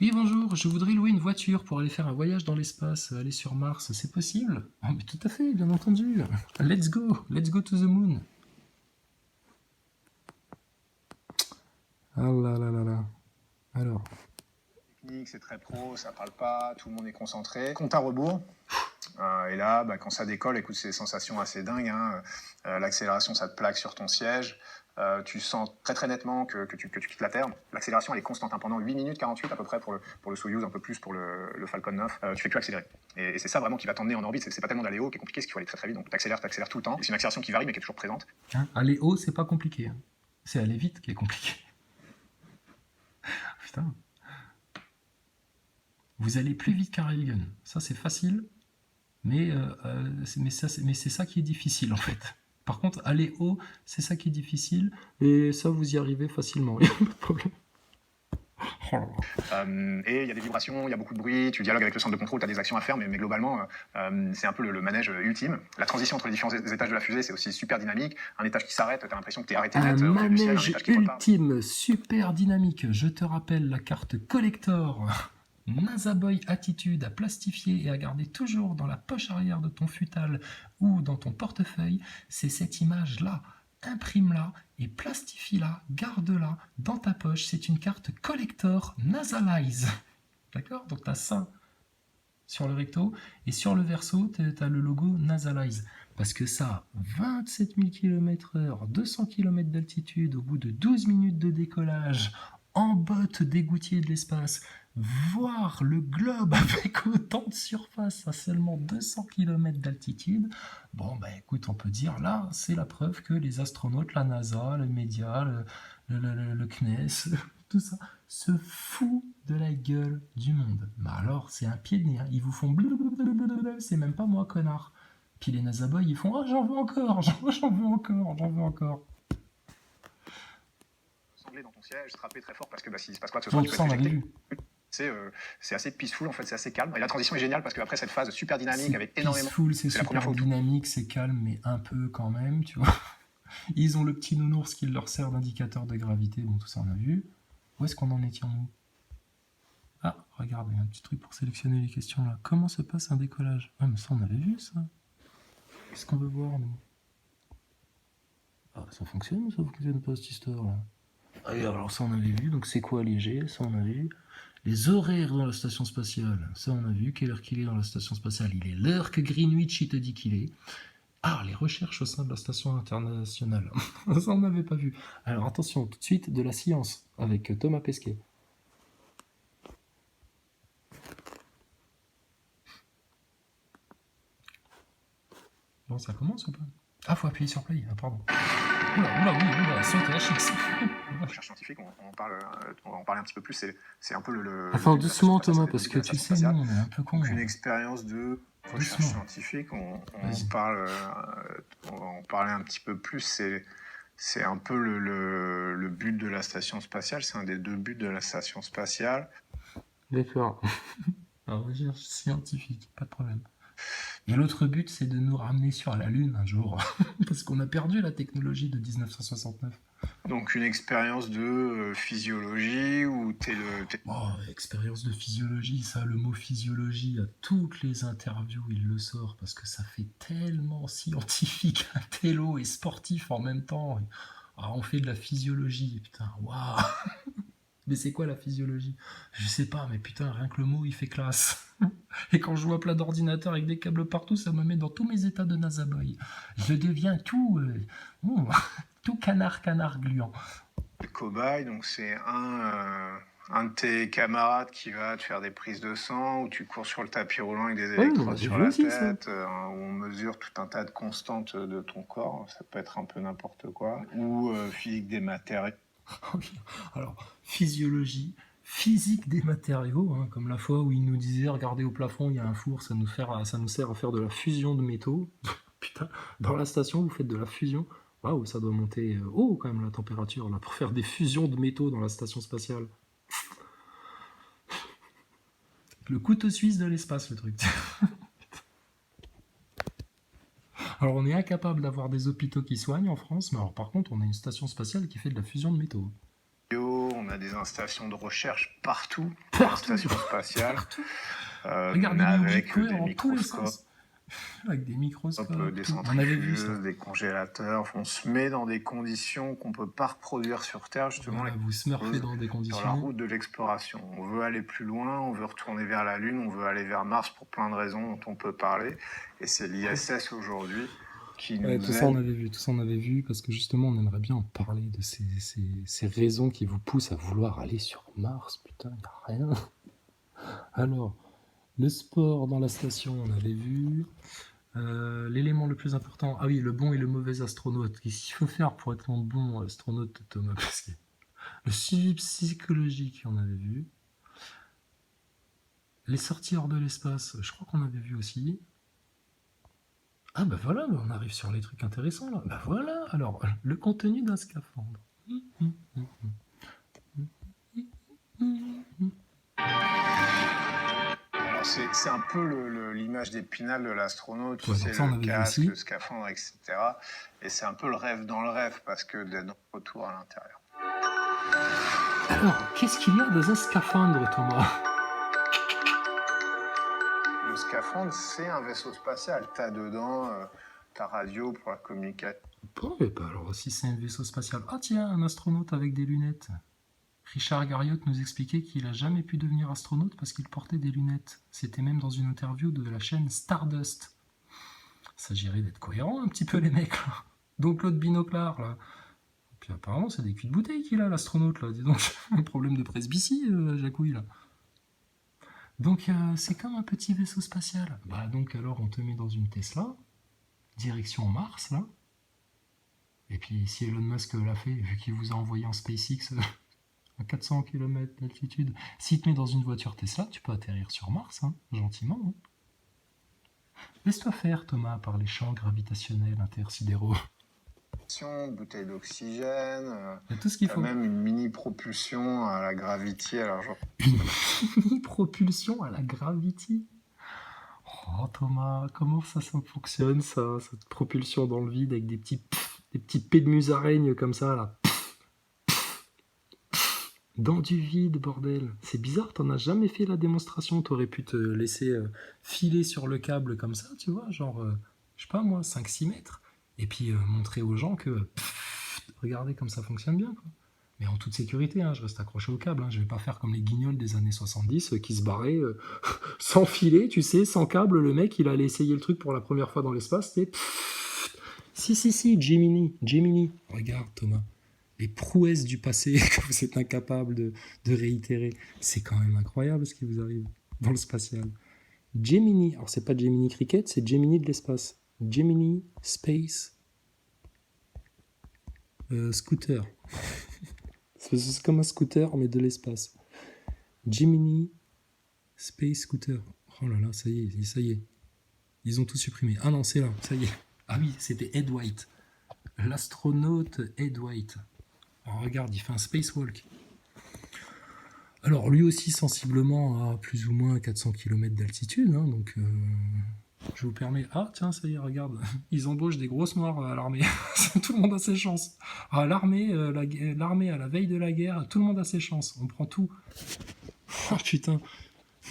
Oui, bonjour, je voudrais louer une voiture pour aller faire un voyage dans l'espace, aller sur Mars, c'est possible? Ah, mais tout à fait, bien entendu. Let's go to the moon. Ah là là là là. Alors, Technique, c'est très pro, ça parle pas, tout le monde est concentré. Compte à rebours. Et là, quand ça décolle, écoute, c'est des sensations assez dingues, hein. L'accélération, ça te plaque sur ton siège. Tu sens très très nettement que tu quittes la Terre. L'accélération, elle est constante, hein. Pendant 8 minutes 48 à peu près pour le Soyuz, un peu plus pour le Falcon 9. Tu fais que accélérer. Et c'est ça vraiment qui va t'emmener en orbite. C'est pas tellement d'aller haut qui est compliqué, c'est qu'il faut aller très très vite. Donc t'accélères tout le temps. Et c'est une accélération qui varie mais qui est toujours présente. hein, aller haut, c'est pas compliqué, hein. C'est aller vite qui est compliqué. Putain. Vous allez plus vite qu'un railgun. Ça, c'est facile, mais c'est ça qui est difficile, en fait. Par contre, aller haut, c'est ça qui est difficile, et ça, vous y arrivez facilement. Il n'y a pas de problème. Oh là là. Et il y a des vibrations, il y a beaucoup de bruit, tu dialogues avec le centre de contrôle, tu as des actions à faire, mais globalement, c'est un peu le manège ultime. La transition entre les différents étages de la fusée, c'est aussi super dynamique. Un étage qui s'arrête, tu as l'impression que tu es arrêté Un net au milieu du ciel, un manège étage qui repart. ultime, super dynamique. Je te rappelle la carte collector. NASA Boy Attitude à plastifier et à garder toujours dans la poche arrière de ton futal ou dans ton portefeuille, c'est cette image-là. Imprime-la et plastifie-la, garde-la dans ta poche. C'est une carte collector Nasalize. D'accord? Donc tu as ça sur le recto et sur le verso, tu as le logo Nasalize. Parce que ça, 27 000 km/h, 200 km d'altitude, au bout de 12 minutes de décollage, en botte d'égoutier de l'espace, voir le globe avec autant de surface à seulement 200 km d'altitude, bon, écoute, on peut dire là, c'est la preuve que les astronautes, la NASA, les médias, le CNES, tout ça, se fout de la gueule du monde. Mais alors, c'est un pied de nez, hein. Ils vous font blablabla, c'est même pas moi, connard. Puis les NASA Boys, ils font oh, j'en veux encore, j'en veux encore, j'en veux encore. Sangler dans ton siège, strapper très fort parce que s'il se passe quoi que ce soit, Bon, tu peux ça, être on avait éjecté. vu. C'est assez peaceful en fait, c'est assez calme. Et la transition est géniale parce qu'après cette phase super dynamique C'est avec énormément. peaceful, c'est C'est la première super fois où dynamique, c'est calme, mais un peu quand même, tu vois. Ils ont le petit nounours qui leur sert d'indicateur de gravité, bon, tout ça, on a vu. Où est-ce qu'on en est, nous? Ah, regarde, il y a un petit truc pour sélectionner les questions là. Comment se passe un décollage? Ah, mais ça, on avait vu ça. Qu'est-ce qu'on veut voir, nous? Ah, ça fonctionne ou ça fonctionne pas cette histoire là? Ah, et alors ça on avait vu, donc c'est quoi léger, ça on a vu. Les horaires dans la station spatiale, ça on a vu, quelle heure qu'il est dans la station spatiale, il est l'heure que Greenwich il te dit qu'il est. Ah, les recherches au sein de la station internationale, ça on n'avait pas vu. Alors attention, tout de suite de la science avec Thomas Pesquet. Bon, ça commence ou pas? Ah, faut appuyer sur play, ah, pardon. Oula, oui, oula, sauter HX. recherche scientifique, on va en parler un petit peu plus. C'est un peu le Enfin, but de la station doucement spatiale, Thomas, c'est le parce but que de la tu station sais, nous spatiale. on est un peu cons. Donc une expérience de recherche Doucement. scientifique, on Vas-y. parle, on va en parler un petit peu plus. C'est un peu le but de la station spatiale. C'est un des deux buts de la station spatiale. D'accord. Alors, recherche scientifique, pas de problème. Et l'autre but, c'est de nous ramener sur la Lune un jour, parce qu'on a perdu la technologie de 1969. Donc une expérience de physiologie où Oh, expérience de physiologie, ça, le mot physiologie, à toutes les interviews, il le sort, parce que ça fait tellement scientifique, intello et sportif en même temps. Ah, on fait de la physiologie, putain, waouh. Mais c'est quoi la physiologie? Je sais pas, mais putain, rien que le mot, il fait classe. Et quand je vois plein d'ordinateurs avec des câbles partout, ça me met dans tous mes états de NASA Boy. Je deviens tout canard gluant. le cobaye, donc c'est un de tes camarades qui va te faire des prises de sang, où tu cours sur le tapis roulant avec des électrodes sur la tête, où on mesure tout un tas de constantes de ton corps, ça peut être un peu n'importe quoi, ou physique des matériaux. Alors, physiologie, physique des matériaux, hein, comme la fois où il nous disait, regardez au plafond, il y a un four, ça nous sert à faire de la fusion de métaux. Putain, dans la station, vous faites de la fusion. Waouh, ça doit monter haut quand même la température là, pour faire des fusions de métaux dans la station spatiale. Le couteau suisse de l'espace, le truc. Alors on est incapable d'avoir des hôpitaux qui soignent en France, mais alors par contre on a une station spatiale qui fait de la fusion de métaux. On a des des installations de recherche partout dans la station spatiale, Regarde, il est obligé de avec courir des dans tous les microscopes, sens. Avec des microscopes, des tout. On avait vu ça. centrifuges, des congélateurs. On se met dans des conditions qu'on ne peut pas reproduire sur Terre, justement, Voilà, vous smurfez dans des sur la conditions. route de l'exploration. On veut aller plus loin, on veut retourner vers la Lune, on veut aller vers Mars pour plein de raisons dont on peut parler. Et c'est l'ISS aujourd'hui qui Ouais, nous tout ça on aide. avait vu, tout ça on avait vu, parce que justement on aimerait bien en parler de ces raisons qui vous poussent à vouloir aller sur Mars, putain, y a rien. Alors, le sport dans la station, on avait vu. L'élément le plus important, ah oui, le bon et le mauvais astronaute. Qu'est-ce qu'il faut faire pour être un bon astronaute, Thomas Pesquet? Le suivi psychologique, on avait vu. Les sorties hors de l'espace, je crois qu'on avait vu aussi. Ah bah voilà, on arrive sur les trucs intéressants là. Bah voilà, alors, le contenu d'un scaphandre. Alors c'est un peu l'image d'Épinal de l'astronaute, tu Ouais, sais, donc ça, on le avait vu casque, aussi. le scaphandre, etc. Et c'est un peu le rêve dans le rêve, parce que d'être de retour à l'intérieur. Alors, qu'est-ce qu'il y a dans un scaphandre, Thomas? Le scaphandre, c'est un vaisseau spatial. Tu as dedans ta radio pour la communication. Bon, mais bah alors, si c'est un vaisseau spatial. Ah tiens, un astronaute avec des lunettes. Richard Garriott nous expliquait qu'il n'a jamais pu devenir astronaute parce qu'il portait des lunettes. C'était même dans une interview de la chaîne Stardust. Il s'agirait d'être cohérent un petit peu, les mecs, là. Donc l'autre binoclard, là. Puis apparemment, c'est des culs de bouteille qu'il a, l'astronaute, là. Dis donc, un problème de presbytie, Jacouille, là. Donc, c'est comme un petit vaisseau spatial. Bah, donc, alors, on te met dans une Tesla, direction Mars, là. Et puis, si Elon Musk l'a fait, vu qu'il vous a envoyé en SpaceX à 400 km d'altitude, si tu te mets dans une voiture Tesla, tu peux atterrir sur Mars, hein, gentiment. Hein. Laisse-toi faire, Thomas, par les champs gravitationnels intersidéraux. Bouteille d'oxygène, Il y a tout ce qu'il faut. même une mini propulsion à la Gravity. Alors, Une mini propulsion à la Gravity. Oh, Thomas, comment ça fonctionne, ça, cette propulsion dans le vide avec des petits pets de musaraigne comme ça, là. Dans du vide, bordel. C'est bizarre, t'en as jamais fait la démonstration. T'aurais pu te laisser filer sur le câble comme ça, tu vois, genre, je sais pas moi, 5-6 mètres. Et puis montrer aux gens que, regardez comme ça fonctionne bien, quoi. Mais en toute sécurité, hein, je reste accroché au câble. Hein, je vais pas faire comme les guignols des années 70 qui se barraient sans filet, tu sais, sans câble. Le mec, il allait essayer le truc pour la première fois dans l'espace. Si, Gemini. Regarde, Thomas. Les prouesses du passé que vous êtes incapable de réitérer. C'est quand même incroyable ce qui vous arrive dans le spatial. Gemini, alors c'est pas Gemini Cricket, c'est Gemini de l'espace. Gemini Space Scooter. C'est comme un scooter mais de l'espace. Gemini Space Scooter. Oh là là, ça y est. Ils ont tout supprimé. Ah non, c'est là, ça y est. Ah oui, c'était Ed White. L'astronaute Ed White. Alors regarde, il fait un spacewalk. Alors lui aussi sensiblement à plus ou moins 400 km d'altitude, hein, donc je vous permets... Ah tiens, ça y est, regarde, ils embauchent des grosses noirs à l'armée. Tout le monde a ses chances. Ah, l'armée à la veille de la guerre, tout le monde a ses chances. On prend tout. Oh putain,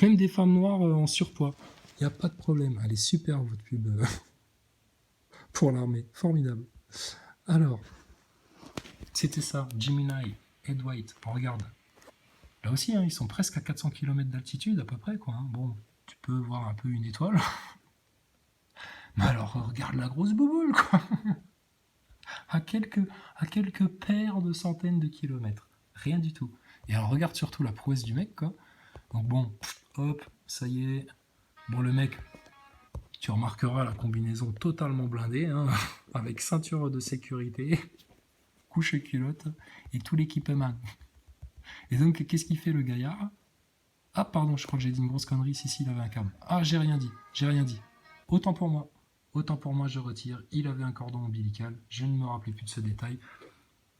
même des femmes noires en surpoids. Il n'y a pas de problème. Elle est super votre pub pour l'armée. Formidable. Alors... C'était ça, Gemini, Ed White. Oh, regarde. Là aussi, hein, ils sont presque à 400 km d'altitude, à peu près, quoi. Hein. Bon, tu peux voir un peu une étoile. Mais alors, regarde la grosse bouboule, quoi. à quelques paires de centaines de kilomètres. Rien du tout. Et alors, regarde surtout la prouesse du mec, quoi. Donc bon, hop, ça y est. Bon, le mec, tu remarqueras la combinaison totalement blindée, hein, avec ceinture de sécurité, couche culotte et tout l'équipement. Et donc, qu'est-ce qu'il fait le gaillard? Ah, pardon, je crois que j'ai dit une grosse connerie. Si, il avait un câble. Ah, j'ai rien dit. Autant pour moi, je retire. Il avait un cordon ombilical. Je ne me rappelais plus de ce détail.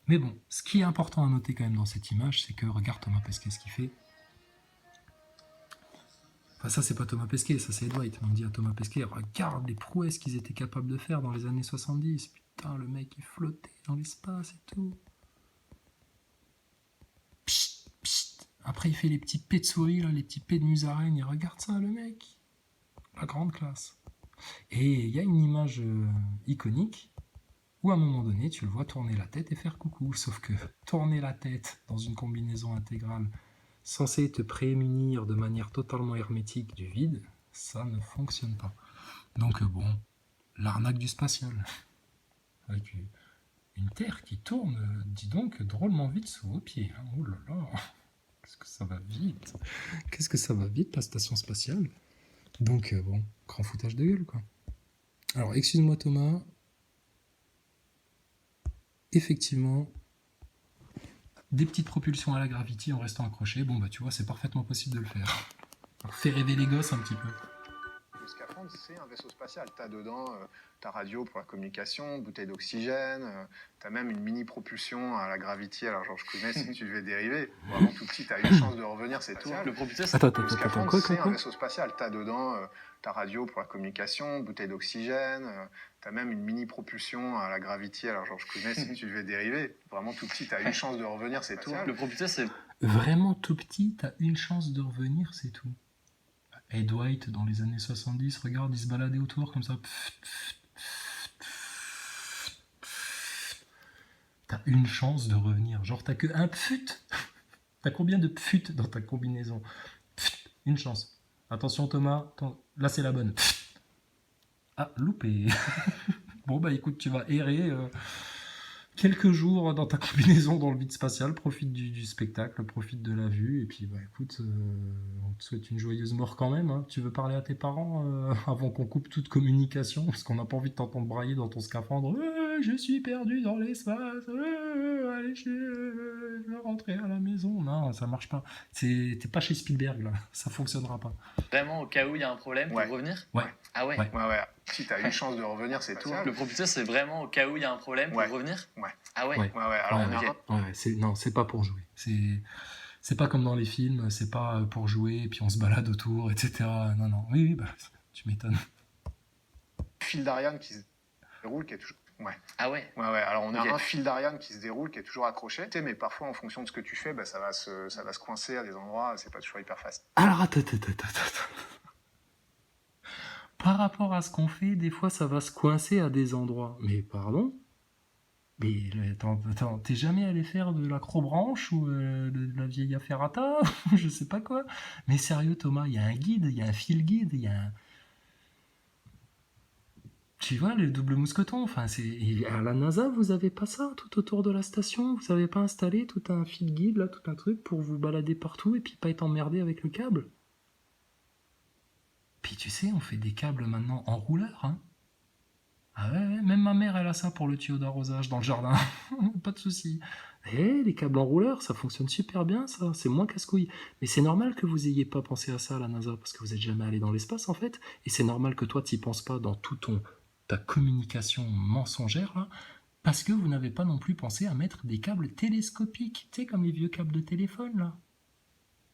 Mais bon, ce qui est important à noter quand même dans cette image, c'est que, regarde Thomas Pesquet ce qu'il fait. Enfin, ça, c'est pas Thomas Pesquet, ça, c'est Ed White. On dit à Thomas Pesquet, regarde les prouesses qu'ils étaient capables de faire dans les années 70. Putain, le mec, il flottait dans l'espace et tout. Psst, Après, il fait les petits pets de souris, là, les petits pets de musaraigne. Il regarde ça, le mec. La grande classe. Et il y a une image iconique où à un moment donné, tu le vois tourner la tête et faire coucou. Sauf que tourner la tête dans une combinaison intégrale censée te prémunir de manière totalement hermétique du vide, ça ne fonctionne pas. Donc bon, l'arnaque du spatial. Avec une Terre qui tourne, dis donc, drôlement vite sous vos pieds. Oh là là, qu'est-ce que ça va vite. Qu'est-ce que ça va vite, la station spatiale. Donc bon, grand foutage de gueule, quoi. Alors, excuse-moi Thomas. Effectivement, des petites propulsions à la gravity en restant accroché, bon bah tu vois, c'est parfaitement possible de le faire. Alors, fais rêver les gosses un petit peu. Le scaphandre, c'est un vaisseau spatial. Tu as dedans ta radio pour la communication, bouteille d'oxygène, tu as même une mini propulsion à la gravity. Alors, genre, je connais si tu devais dériver. Vraiment tout petit, tu as une chance de revenir, c'est tout. Le propulseur, Le scaphandre, c'est un vaisseau spatial. Tu as dedans ta radio pour la communication, bouteille d'oxygène, tu as même une mini propulsion à la gravity. Alors, genre, je connais si tu devais dériver. Vraiment tout petit, tu as une chance de revenir, c'est tout. Le propulseur, c'est Vraiment tout petit, t'as une chance de revenir, c'est tout. Ed White, dans les années 70, regarde, il se baladait autour comme ça. T'as une chance de revenir. Genre, t'as que un pfut. T'as combien de pfut dans ta combinaison? Une chance. Attention Thomas, là c'est la bonne. Ah, loupé. Bon bah écoute, tu vas errer quelques jours dans ta combinaison dans le vide spatial, profite du spectacle, profite de la vue, et puis bah écoute, on te souhaite une joyeuse mort quand même, hein. Tu veux parler à tes parents avant qu'on coupe toute communication, parce qu'on n'a pas envie de t'entendre brailler dans ton scaphandre. Je suis perdu dans l'espace, allez, je veux rentrer à la maison. Non, ça marche pas. T'es pas chez Spielberg là, ça fonctionnera pas. vraiment au cas où il y a un problème pour revenir. Ouais. Ah ouais. Ouais. Ouais. Si tu as une chance de revenir, c'est tout. Le propulseur, c'est vraiment au cas où il y a un problème pour revenir. Ouais. Ah ouais. Ouais. Alors, non, c'est pas pour jouer. C'est pas comme dans les films, c'est pas pour jouer, et puis on se balade autour, etc. Non. Oui, bah, tu m'étonnes. Fil d'Ariane qui se déroule, qui est toujours... Ah ouais. Alors, on a un fil d'Ariane qui se déroule, qui est toujours accroché. Mais parfois, en fonction de ce que tu fais, bah, ça va se coincer à des endroits, c'est pas toujours hyper facile. Alors, attends. Par rapport à ce qu'on fait, des fois, ça va se coincer à des endroits. Mais pardon? Mais attends, t'es jamais allé faire de l'acrobranche ou de la vieille ferrata ou je sais pas quoi? Mais sérieux, Thomas, il y a un guide, il y a un fil guide, il y a un... Tu vois, le double mousqueton, enfin, et à la NASA, vous avez pas ça tout autour de la station? Vous avez pas installé tout un fil guide, là, tout un truc pour vous balader partout et puis pas être emmerdé avec le câble? Puis tu sais, on fait des câbles maintenant en rouleur, hein. Ah ouais, même ma mère, elle a ça pour le tuyau d'arrosage dans le jardin. Pas de souci. Les câbles en rouleur, ça fonctionne super bien, ça. C'est moins casse-couille. Mais c'est normal que vous ayez pas pensé à ça à la NASA, parce que vous êtes jamais allé dans l'espace, en fait. Et c'est normal que toi, t'y penses pas dans ta communication mensongère, là, parce que vous n'avez pas non plus pensé à mettre des câbles télescopiques. Tu sais, comme les vieux câbles de téléphone, là.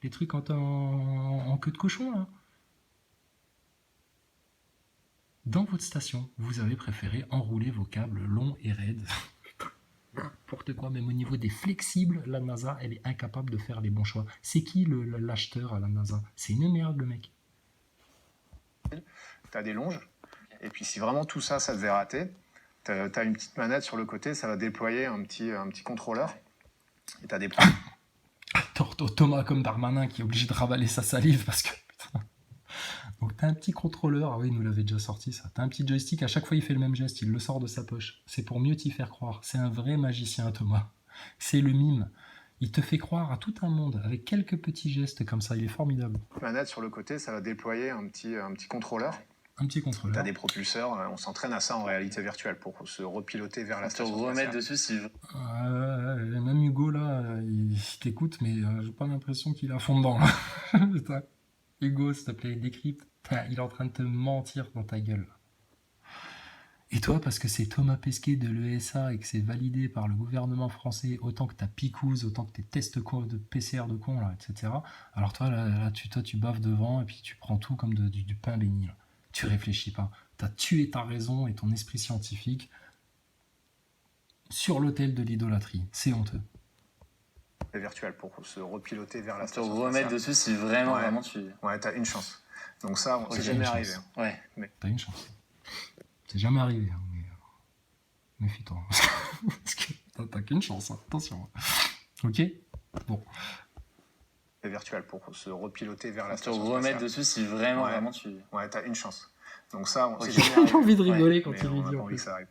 Les trucs en queue de cochon, là. Dans votre station, vous avez préféré enrouler vos câbles longs et raides. N'importe quoi, même au niveau des flexibles, la NASA, elle est incapable de faire les bons choix. C'est qui l'acheteur à la NASA? C'est une merde, le mec. Tu as des longes, et puis si vraiment tout ça, ça devait rater, tu as une petite manette sur le côté, ça va déployer un petit contrôleur, et tu as des... Thomas comme Darmanin qui est obligé de ravaler sa salive parce que... Putain. Donc t'as un petit contrôleur, ah oui, il nous l'avait déjà sorti ça. T'as un petit joystick, à chaque fois il fait le même geste, il le sort de sa poche. C'est pour mieux t'y faire croire. C'est un vrai magicien, Thomas. C'est le mime. Il te fait croire à tout un monde avec quelques petits gestes comme ça, il est formidable. Manette sur le côté, ça va déployer un petit contrôleur. Un petit contrôleur. T'as des propulseurs, on s'entraîne à ça en réalité virtuelle pour se repiloter vers la station spatiale. Remettre spatiale. Dessus si... Même Hugo là, il t'écoute, mais j'ai pas l'impression qu'il est à fond dedans là. Putain. Hugo, s'il te plaît, décrypte. Il est en train de te mentir dans ta gueule. Et toi, parce que c'est Thomas Pesquet de l'ESA et que c'est validé par le gouvernement français, autant que ta picouse, autant que tes tests de PCR de con, là, etc. Alors toi, tu baves devant et puis tu prends tout comme du pain béni. Là. Tu réfléchis pas. T'as tué ta raison et ton esprit scientifique sur l'autel de l'idolâtrie. C'est honteux. virtuel pour se repiloter vers la te station remettre spatiale. dessus si vraiment, Ouais. vraiment tu... Ouais, t'as une chance. Donc ça, Ok, c'est jamais une arrivé. chance. Ouais. T'as une chance. C'est jamais arrivé, hein, mais méfie-toi. Parce que t'as qu'une chance, hein. Attention. Ok. Bon. Virtuel pour se repiloter vers la te station remettre spatiale. dessus si vraiment, Ouais. vraiment tu... Ouais, t'as une chance. Donc ça, Ok. c'est jamais arrivé. J'ai envie de rigoler quand mais il lui on n'a dit pas en envie plus. que ça arrive.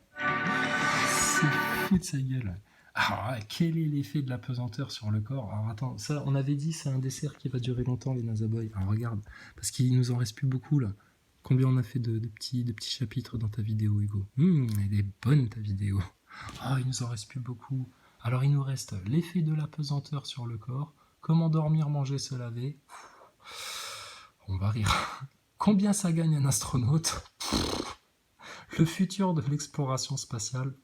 C'est fou de sa gueule. Alors, quel est l'effet de l'apesanteur sur le corps? Alors attends, ça, on avait dit c'est un dessert qui va durer longtemps, les Nasaboy. Alors regarde, parce qu'il nous en reste plus beaucoup là. Combien on a fait de petits chapitres dans ta vidéo, Hugo? Elle est bonne ta vidéo. Oh, il nous en reste plus beaucoup. Alors il nous reste l'effet de l'apesanteur sur le corps, comment dormir, manger, se laver. On va rire. Combien ça gagne un astronaute? Le futur de l'exploration spatiale.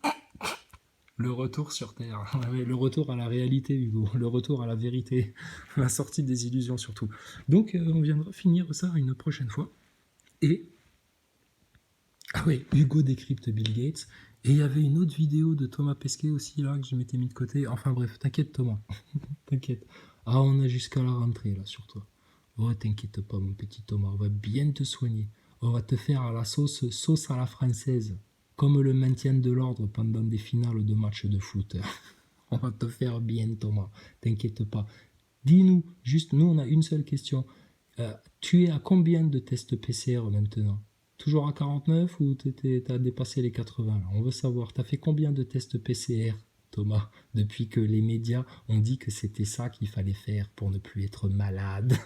Le retour sur Terre. Ouais, le retour à la réalité, Hugo. Le retour à la vérité. La sortie des illusions, surtout. Donc, on viendra finir ça une prochaine fois. Et... Ah ouais, Hugo décrypte Bill Gates. Et il y avait une autre vidéo de Thomas Pesquet aussi, là, que je m'étais mis de côté. Enfin bref, t'inquiète Thomas. T'inquiète. Ah, on a jusqu'à la rentrée, là, sur toi. Oh, t'inquiète pas, mon petit Thomas. On va bien te soigner. On va te faire à la sauce à la française. Comme le maintien de l'ordre pendant des finales de matchs de foot. On va te faire bien, Thomas. T'inquiète pas. Dis-nous, juste, nous, on a une seule question. Tu es à combien de tests PCR maintenant? Toujours à 49 ou t'as dépassé les 80 là? On veut savoir, t'as fait combien de tests PCR, Thomas, depuis que les médias ont dit que c'était ça qu'il fallait faire pour ne plus être malade?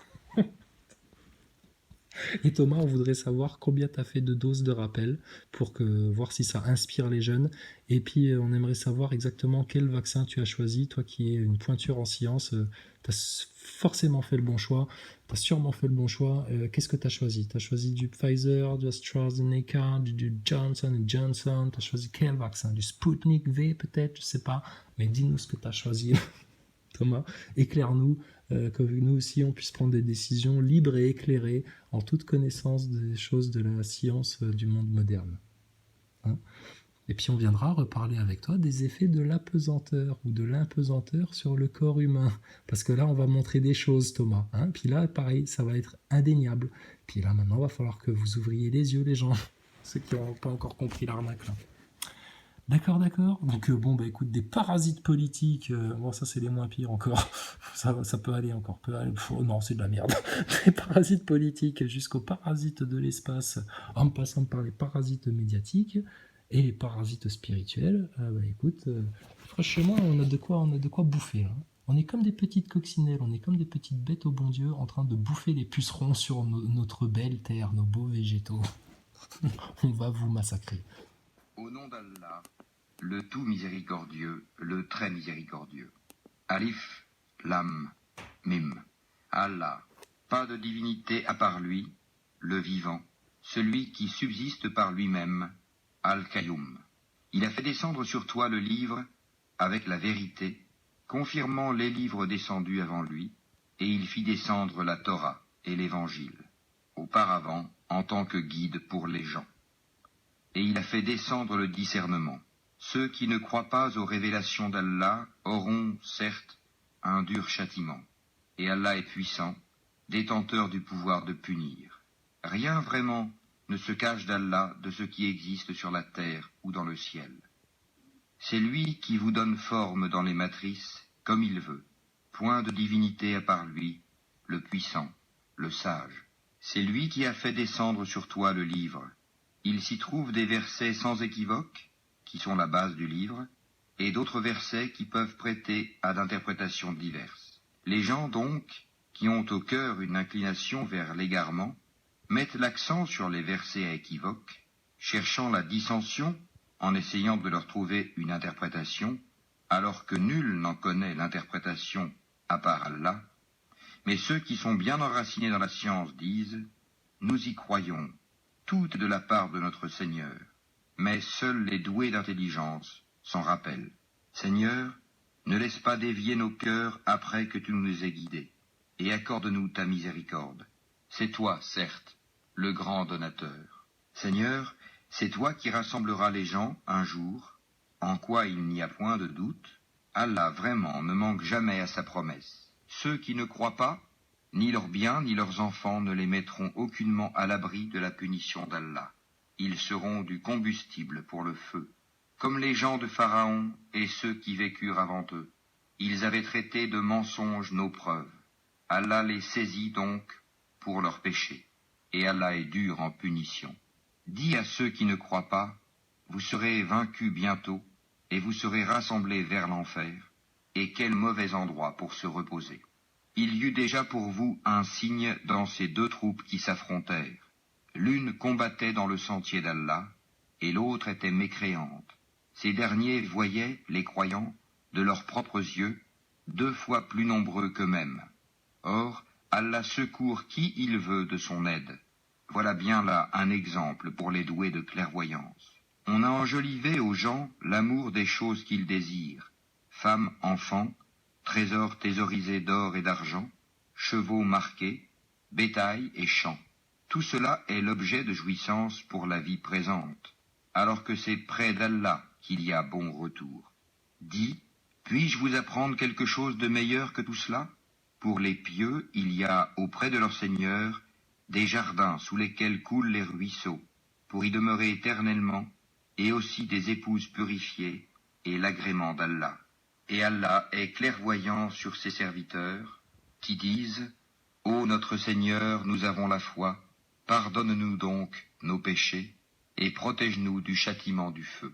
Et Thomas, on voudrait savoir combien tu as fait de doses de rappel pour voir si ça inspire les jeunes. Et puis, on aimerait savoir exactement quel vaccin tu as choisi. Toi qui es une pointure en sciences, tu as forcément fait le bon choix. Tu as sûrement fait le bon choix. Qu'est-ce que tu as choisi? Tu as choisi du Pfizer, du AstraZeneca, du Johnson & Johnson. Tu as choisi quel vaccin? Du Sputnik V peut-être? Je sais pas. Mais dis-nous ce que tu as choisi. Thomas, éclaire-nous, que nous aussi on puisse prendre des décisions libres et éclairées en toute connaissance des choses de la science du monde moderne. Hein? Et puis on viendra reparler avec toi des effets de l'apesanteur ou de l'impesanteur sur le corps humain. Parce que là, on va montrer des choses, Thomas. Hein? Puis là, pareil, ça va être indéniable. Puis là, maintenant, il va falloir que vous ouvriez les yeux, les gens. Ceux qui n'ont pas encore compris l'arnaque, là. D'accord. Donc bon, bah écoute, des parasites politiques, bon ça c'est les moins pires encore, ça peut aller encore, non c'est de la merde. Des parasites politiques jusqu'aux parasites de l'espace, en passant par les parasites médiatiques et les parasites spirituels. Bah écoute, franchement on a de quoi bouffer là. On est comme des petites coccinelles, on est comme des petites bêtes au bon Dieu en train de bouffer les pucerons sur notre belle terre, nos beaux végétaux. On va vous massacrer. Au nom d'Allah, le tout miséricordieux, le très miséricordieux. Alif, Lam, Mim. Allah, pas de divinité à part lui, le vivant, celui qui subsiste par lui-même, Al-Qayyum. Il a fait descendre sur toi le livre avec la vérité, confirmant les livres descendus avant lui, et il fit descendre la Torah et l'Évangile, auparavant en tant que guide pour les gens. Et il a fait descendre le discernement. Ceux qui ne croient pas aux révélations d'Allah auront, certes, un dur châtiment. Et Allah est puissant, détenteur du pouvoir de punir. Rien vraiment ne se cache d'Allah de ce qui existe sur la terre ou dans le ciel. C'est lui qui vous donne forme dans les matrices, comme il veut. Point de divinité à part lui, le puissant, le sage. C'est lui qui a fait descendre sur toi le livre. Il s'y trouve des versets sans équivoque, qui sont la base du livre, et d'autres versets qui peuvent prêter à d'interprétations diverses. Les gens, donc, qui ont au cœur une inclination vers l'égarement, mettent l'accent sur les versets à équivoque, cherchant la dissension en essayant de leur trouver une interprétation, alors que nul n'en connaît l'interprétation à part Allah. Mais ceux qui sont bien enracinés dans la science disent « Nous y croyons, toutes de la part de notre Seigneur, mais seuls les doués d'intelligence s'en rappellent. Seigneur, ne laisse pas dévier nos cœurs après que tu nous aies guidés, et accorde-nous ta miséricorde. C'est toi, certes, le grand donateur. Seigneur, c'est toi qui rassembleras les gens un jour, en quoi il n'y a point de doute, Allah vraiment ne manque jamais à sa promesse. Ceux qui ne croient pas, ni leurs biens ni leurs enfants ne les mettront aucunement à l'abri de la punition d'Allah. Ils seront du combustible pour le feu, comme les gens de Pharaon et ceux qui vécurent avant eux. Ils avaient traité de mensonges nos preuves. Allah les saisit donc pour leurs péchés, et Allah est dur en punition. Dis à ceux qui ne croient pas, vous serez vaincus bientôt, et vous serez rassemblés vers l'enfer, et quel mauvais endroit pour se reposer. Il y eut déjà pour vous un signe dans ces deux troupes qui s'affrontèrent. L'une combattait dans le sentier d'Allah, et l'autre était mécréante. Ces derniers voyaient, les croyants, de leurs propres yeux, 2 fois plus nombreux qu'eux-mêmes. Or, Allah secourt qui il veut de son aide. Voilà bien là un exemple pour les doués de clairvoyance. On a enjolivé aux gens l'amour des choses qu'ils désirent, femmes, enfants, trésors thésaurisés d'or et d'argent, chevaux marqués, bétail et champs. Tout cela est l'objet de jouissance pour la vie présente, alors que c'est près d'Allah qu'il y a bon retour. Dis, puis-je vous apprendre quelque chose de meilleur que tout cela? Pour les pieux, il y a auprès de leur Seigneur des jardins sous lesquels coulent les ruisseaux, pour y demeurer éternellement, et aussi des épouses purifiées et l'agrément d'Allah. Et Allah est clairvoyant sur ses serviteurs, qui disent « Ô notre Seigneur, nous avons la foi, pardonne-nous donc nos péchés, et protège-nous du châtiment du feu. »